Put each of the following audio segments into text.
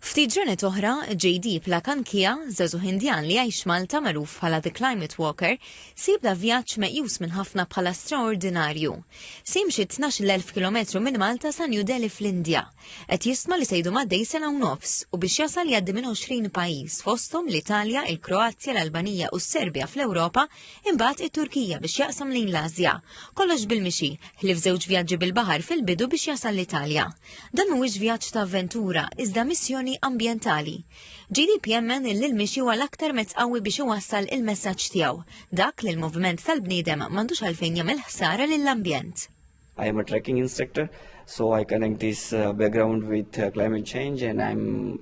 Ftit ġranet oħra, JD Plakankija, żagħżugħ Indjan li jgħix Malta magħruf bħala The Climate Walker, sibda vjaġġ meqjus minn ħafna bħala straordinarju. Simxi 12,000 kilometru minn Malta sa New Delhi fl-Indja. Qed jisma' li sejdu maddej sena u nofs u biex jasal jgħaddi minn 20 pajjiż fosthom l-Italja, il-Kroazja, l-Albanija u s-Serbja fl-Ewropa, imbagħad it-Turkija biex jaqsam lejn l-Asja. Kollox bil-mixi, ħlif żewġ vjaġġi bil-baħar fil-bidu biex jasal l-Italja. Dan mhuwiex vjaġġ ta' avventura, iżda missjoni ambientali. GDP jemmen il-mixi huwa l-aktar mezz qawwi biex iwassal il-messaġġ tiegħu, dak li l-moviment tal-bniedem m'għandux għalfejn jagħmel ħsara lill-ambjent. I am a trekking instructor, so I connect this background with climate change, and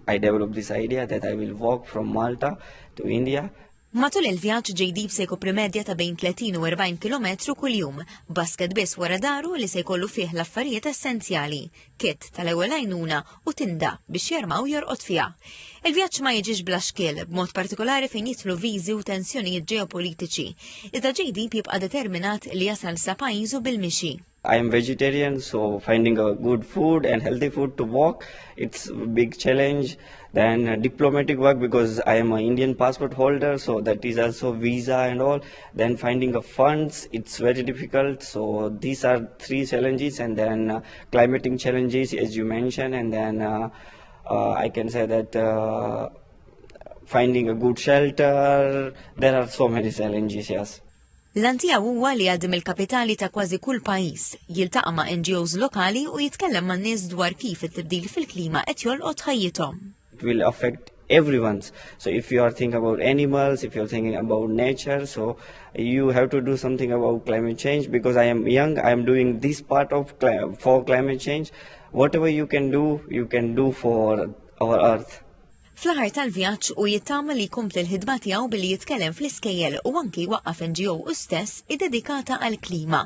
I developed this idea that I will walk from Malta to India. Matul il-vjaġġ JD se jkopri medja ta' bejn 30 u 40 kilometru kuljum, basket biss wara daru li se jkollu fih l-affarijiet essenzjali, kit tal-ewwel għajnuna u tinda biex jerma' u jorqod fiha. Il-vjaġġ ma jiġix bla xkiel, b'mod partikolari fejn jidħlu viżi u tensjonijiet ġeopolitiċi. Iżda JD jibqa' determinat li jasal sa pajjiżu bil-mixi. I am vegetarian, so finding a good food and healthy food to walk, it's a big challenge. Then diplomatic work, because I am an Indian passport holder, so that is also visa and all. Then finding a funds, it's very difficult. So these are three challenges, and then climatic challenges, as you mentioned, and then I can say that finding a good shelter. There are so many challenges, yes. L-antija huwa li għaddim il-kapitali ta' kważi kull pajjiż, jiltaqa' ma' NGOs lokali u jitkellem ma' nies dwar kif it-tibdil fil-klima qed jolqot ħajjithom. It will affect everyone. So if you are thinking about animals, if you are thinking about nature, so you have to do something about climate change. Because I am young, I am doing this part of for climate change. Whatever you can do for our earth. Fl-aħħar tal-vjaġġ u jittama li jkompli l-ħidma tiegħu billi jitkellem fl-iskejjel u anki waqqaf NGO u stess iddedikata għall-klima.